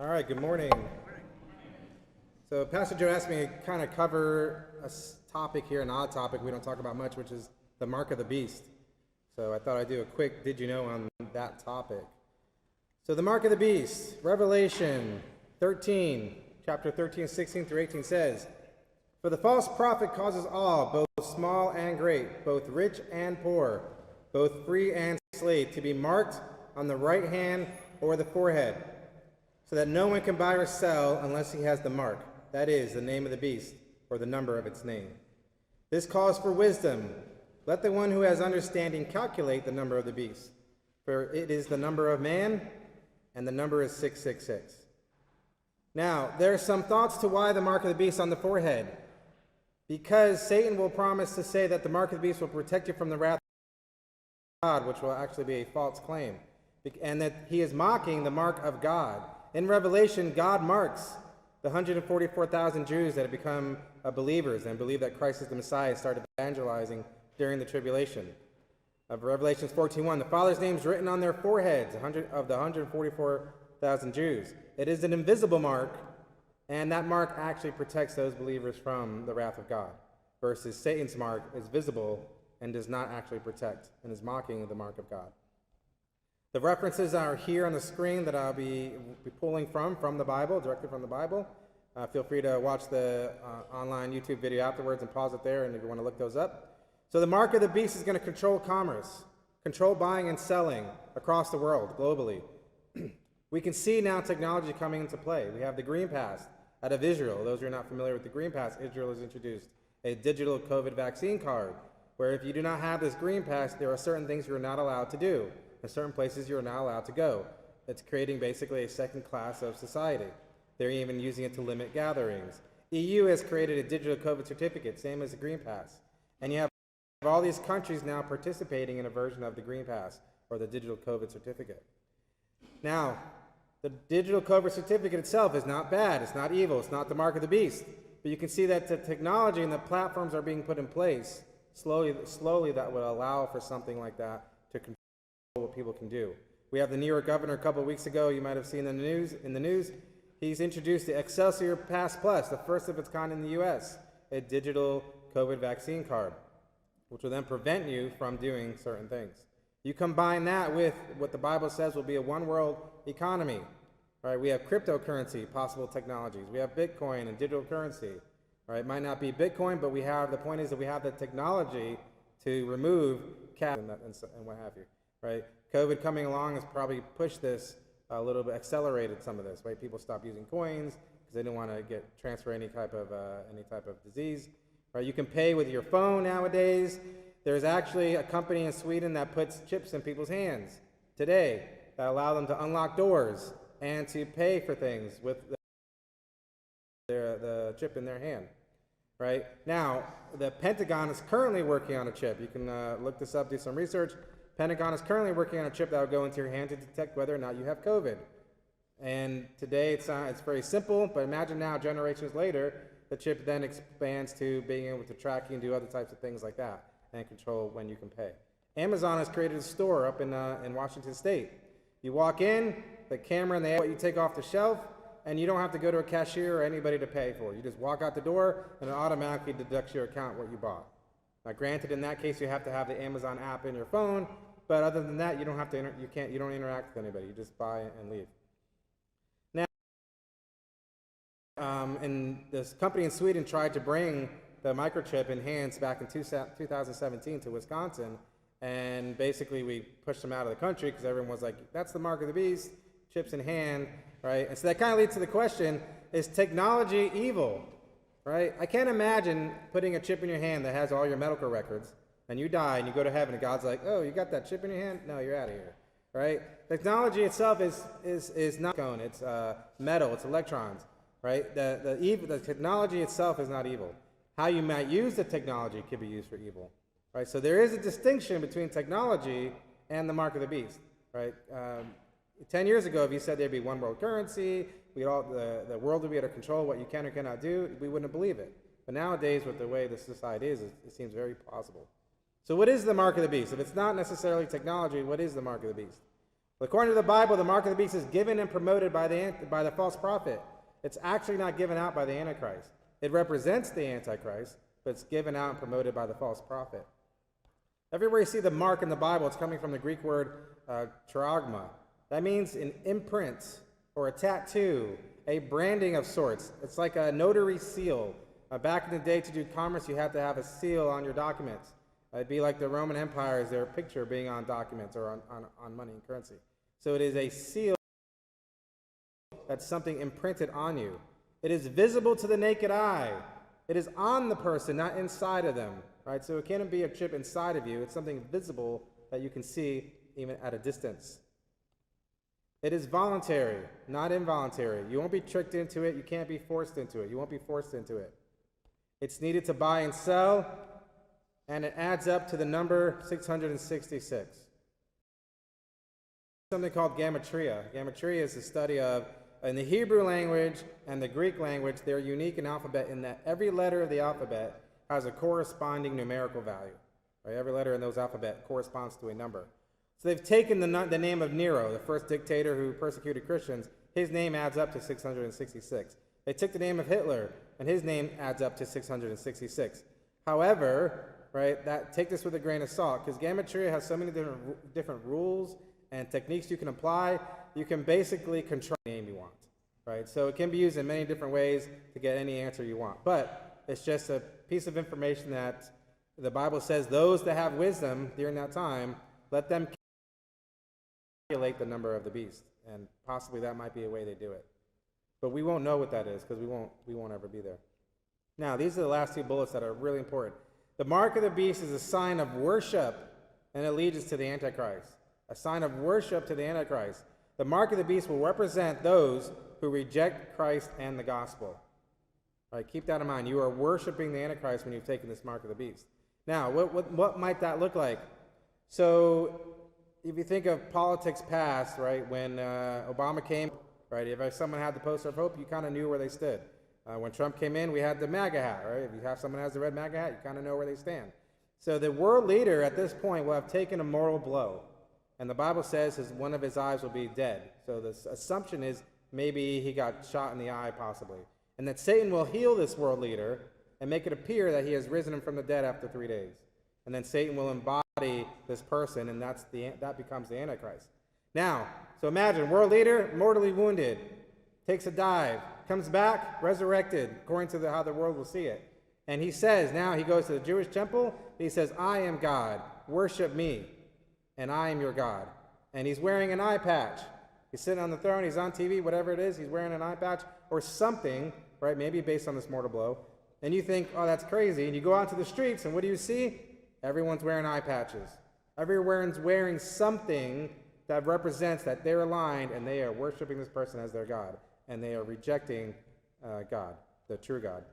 All right, good morning. So Pastor Joe asked me to kind of cover a topic here, an odd topic we don't talk about much, which is the mark of the beast. So I thought I'd do a quick did you know on that topic. So the mark of the beast, Revelation 13, chapter 13, 16 through 18 says, "For the false prophet causes all, both small and great, both rich and poor, both free and slave, to be marked on the right hand or the forehead, so that no one can buy or sell unless he has the mark, that is, the name of the beast, or the number of its name. This calls for wisdom. Let the one who has understanding calculate the number of the beast, for it is the number of man, and the number is 666. Now, there are some thoughts to why the mark of the beast on the forehead. Because Satan will promise to say that the mark of the beast will protect you from the wrath of God, which will actually be a false claim, and that he is mocking the mark of God. In Revelation, God marks the 144,000 Jews that have become believers and believe that Christ is the Messiah, started evangelizing during the tribulation. Of Revelation 14:1, the Father's name is written on their foreheads, of the 144,000 Jews. It is an invisible mark, and that mark actually protects those believers from the wrath of God, versus Satan's mark is visible and does not actually protect and is mocking the mark of God. The references are here on the screen that I'll be pulling from the Bible, directly from the Bible. Feel free to watch the online YouTube video afterwards and pause it there and if you want to look those up. So the mark of the beast is going to control commerce, control buying and selling across the world, globally. We can see now technology coming into play. We have the Green Pass out of Israel. Those who are not familiar with the Green Pass, Israel has introduced a digital COVID vaccine card, where if you do not have this Green Pass, there are certain things you're not allowed to do. In certain places, you're not allowed to go. It's creating basically a second class of society. They're even using it to limit gatherings. EU has created a digital COVID certificate, same as the Green Pass. And you have all these countries now participating in a version of the Green Pass, or the digital COVID certificate. Now, the digital COVID certificate itself is not bad. It's not evil. It's not the mark of the beast. But you can see that the technology and the platforms are being put in place slowly that would allow for something like that to control what people can do. We have the New York governor a couple of weeks ago, you might have seen in the news, he's introduced the Excelsior Pass Plus, the first of its kind in the US, a digital COVID vaccine card, which will then prevent you from doing certain things. You combine that with what the Bible says will be a one world economy, right? We have cryptocurrency, possible technologies. We have Bitcoin and digital currency, right? It might not be Bitcoin, but the point is that we have the technology to remove cash and what have you. Right? COVID coming along has probably pushed this a little bit, accelerated some of this, right? People stopped using coins because they didn't want to transfer any type of disease, right? You can pay with your phone nowadays. There's actually a company in Sweden that puts chips in people's hands today that allow them to unlock doors and to pay for things with the chip in their hand, right? Now, the Pentagon is currently working on a chip. You can look this up, do some research. Pentagon is currently working on a chip that will go into your hand to detect whether or not you have COVID. And today it's very simple, but imagine now, generations later, the chip then expands to being able to track you and do other types of things like that and control when you can pay. Amazon has created a store up in Washington State. You walk in, the camera and what you take off the shelf, and you don't have to go to a cashier or anybody to pay for it. You just walk out the door and it automatically deducts your account what you bought. Now, granted, in that case, you have to have the Amazon app in your phone, but other than that, you don't have to. You don't interact with anybody. You just buy and leave. Now, and this company in Sweden tried to bring the microchip in hands back in 2017 to Wisconsin, and basically we pushed them out of the country because everyone was like, "That's the mark of the beast, chips in hand," right? And so that kind of leads to the question: is technology evil? Right? I can't imagine putting a chip in your hand that has all your medical records, and you die and you go to heaven and God's like, "Oh, you got that chip in your hand? No, you're out of here." Right? Technology itself is not cone. It's metal. It's electrons. Right? The technology itself is not evil. How you might use the technology could be used for evil. Right? So there is a distinction between technology and the mark of the beast. Right? 10 years ago, if you said there'd be one world currency, the world would be able to control what you can or cannot do, we wouldn't believe it. But nowadays, with the way the society is, it seems very plausible. So what is the mark of the beast? If it's not necessarily technology, what is the mark of the beast? According to the Bible, the mark of the beast is given and promoted by the false prophet. It's actually not given out by the Antichrist. It represents the Antichrist, but it's given out and promoted by the false prophet. Everywhere you see the mark in the Bible, it's coming from the Greek word charagma. That means an imprint or a tattoo, a branding of sorts. It's like a notary seal. Back in the day, to do commerce, you had to have a seal on your documents. It'd be like the Roman Empire, is their picture being on documents or on money and currency. So it is a seal that's something imprinted on you. It is visible to the naked eye. It is on the person, not inside of them. Right? So it can't be a chip inside of you. It's something visible that you can see even at a distance. It is voluntary, not involuntary. You won't be tricked into it. You can't be forced into it. You won't be forced into it. It's needed to buy and sell, and it adds up to the number 666. Something called gematria. Gematria is the study of, in the Hebrew language and the Greek language, they're unique in alphabet in that every letter of the alphabet has a corresponding numerical value. Right? Every letter in those alphabet corresponds to a number. So they've taken the name of Nero, the first dictator who persecuted Christians. His name adds up to 666. They took the name of Hitler, and his name adds up to 666. However, right, take this with a grain of salt, because gematria has so many different rules and techniques you can apply. You can basically control the name you want, right? So it can be used in many different ways to get any answer you want. But it's just a piece of information that the Bible says those that have wisdom during that time, let them calculate the number of the beast, and possibly that might be a way they do it. But we won't know what that is because we won't ever be there. Now, these are the last two bullets that are really important. The mark of the beast is a sign of worship and allegiance to the Antichrist. A sign of worship to the Antichrist. The mark of the beast will represent those who reject Christ and the gospel. All right, keep that in mind. You are worshiping the Antichrist when you've taken this mark of the beast. Now, what might that look like? So, if you think of politics past, right, when Obama came, right, if someone had the poster of hope, you kind of knew where they stood. When Trump came in, we had the MAGA hat, right? If you have someone who has the red MAGA hat, you kind of know where they stand. So the world leader at this point will have taken a moral blow. And the Bible says one of his eyes will be dead. So the assumption is maybe he got shot in the eye, possibly. And that Satan will heal this world leader and make it appear that he has risen him from the dead after 3 days. And then Satan will embody this person, and that becomes the Antichrist. Now, so imagine, world leader, mortally wounded, takes a dive, comes back, resurrected, according to how the world will see it. And he says, now he goes to the Jewish temple, he says, I am God, worship me, and I am your God. And he's wearing an eye patch. He's sitting on the throne, he's on TV, whatever it is, he's wearing an eye patch or something, right, maybe based on this mortal blow. And you think, oh, that's crazy. And you go out to the streets, and what do you see? Everyone's wearing eye patches. Everyone's wearing something that represents that they're aligned and they are worshiping this person as their God. And they are rejecting God, the true God.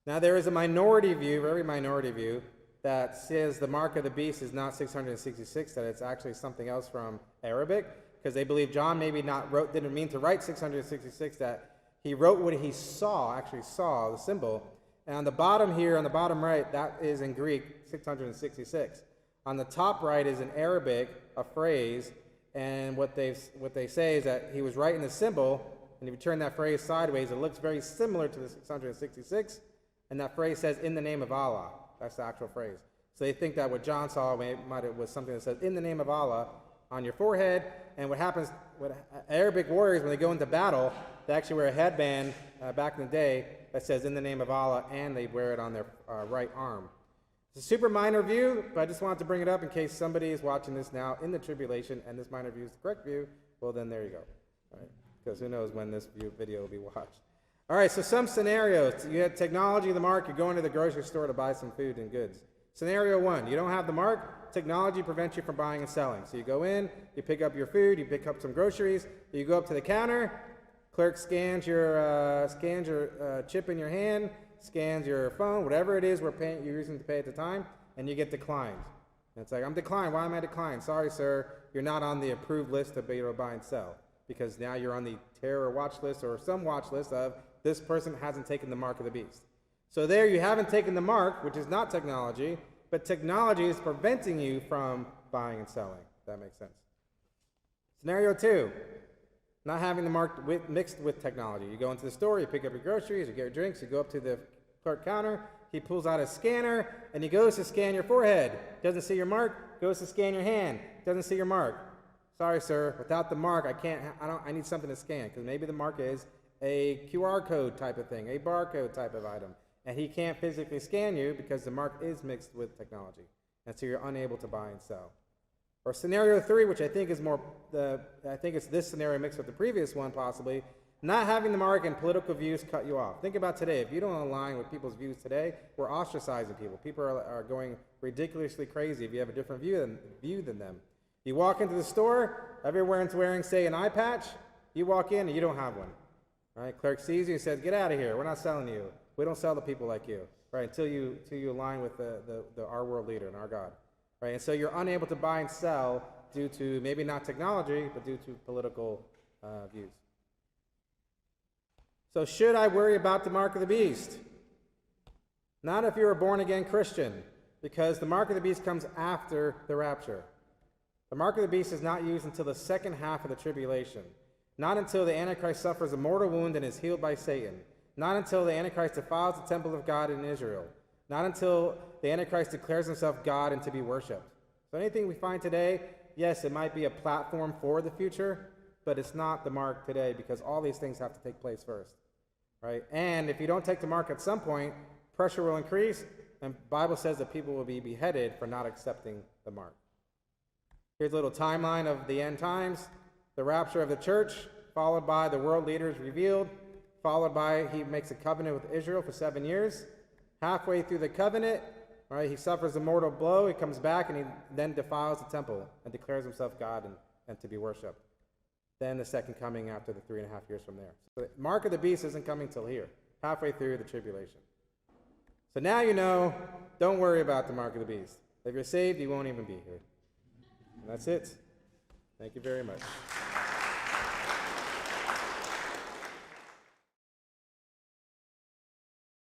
Now, there is a minority view, very minority view, that says the mark of the beast is not 666, that it's actually something else from Arabic, because they believe John maybe didn't mean to write 666, that he wrote what he actually saw, the symbol. And on the bottom here, on the bottom right, that is in Greek, 666. On the top right is in Arabic, a phrase, and what they say is that he was writing the symbol, and if you turn that phrase sideways, it looks very similar to the 666, and that phrase says, in the name of Allah. That's the actual phrase. So they think that what John saw was something that says, in the name of Allah, on your forehead. And what happens with Arabic warriors, when they go into battle, they actually wear a headband back in the day that says, in the name of Allah, and they wear it on their right arm. It's a super minor view, but I just wanted to bring it up in case somebody is watching this now in the tribulation, and this minor view is the correct view. Well, then there you go. All right? Because who knows when this video will be watched. All right, so some scenarios. You had technology, the mark, you're going to the grocery store to buy some food and goods. Scenario one, you don't have the mark, technology prevents you from buying and selling. So you go in, you pick up your food, you pick up some groceries, you go up to the counter, clerk scans your chip in your hand, scans your phone, whatever it is you're using to pay at the time, and you get declined. And it's like, I'm declined, why am I declined? Sorry, sir, you're not on the approved list to be able to buy and sell, because now you're on the terror watch list or some watch list of this person hasn't taken the mark of the beast. So there you haven't taken the mark, which is not technology, but technology is preventing you from buying and selling. If that makes sense. Scenario 2, not having the mark mixed with technology. You go into the store, you pick up your groceries, you get your drinks, you go up to the clerk counter, he pulls out a scanner, and he goes to scan your forehead. Doesn't see your mark, goes to scan your hand. Doesn't see your mark. Sorry, sir, without the mark, I need something to scan, because maybe the mark is a QR code type of thing, a barcode type of item, and he can't physically scan you because the mark is mixed with technology, and so you're unable to buy and sell. Or scenario 3, which I think is I think it's this scenario mixed with the previous one possibly, not having the mark and political views cut you off. Think about today. If you don't align with people's views today, we're ostracizing people. People are going ridiculously crazy if you have a different view than them. You walk into the store, everyone's wearing, say, an eye patch. You walk in and you don't have one. Right? Clerk sees you and says, "Get out of here. We're not selling you. We don't sell to people like you." Right? Until you align with our world leader and our God. Right? And so you're unable to buy and sell due to maybe not technology, but due to political views. So should I worry about the mark of the beast? Not if you're a born-again Christian, because the mark of the beast comes after the rapture. The mark of the beast is not used until the second half of the tribulation. Not until the Antichrist suffers a mortal wound and is healed by Satan. Not until the Antichrist defiles the temple of God in Israel. Not until the Antichrist declares himself God and to be worshipped. So anything we find today, yes, it might be a platform for the future, but it's not the mark today, because all these things have to take place first. Right? And if you don't take the mark at some point, pressure will increase, and the Bible says that people will be beheaded for not accepting the mark. Here's a little timeline of the end times. The rapture of the church, followed by the world leaders revealed, followed by he makes a covenant with Israel for 7 years. Halfway through the covenant, right, he suffers a mortal blow, he comes back, and he then defiles the temple and declares himself God and to be worshipped. Then the second coming after the 3.5 years from there. So the mark of the beast isn't coming till here, halfway through the tribulation. So now you know, don't worry about the mark of the beast. If you're saved, you won't even be here. And that's it. Thank you very much.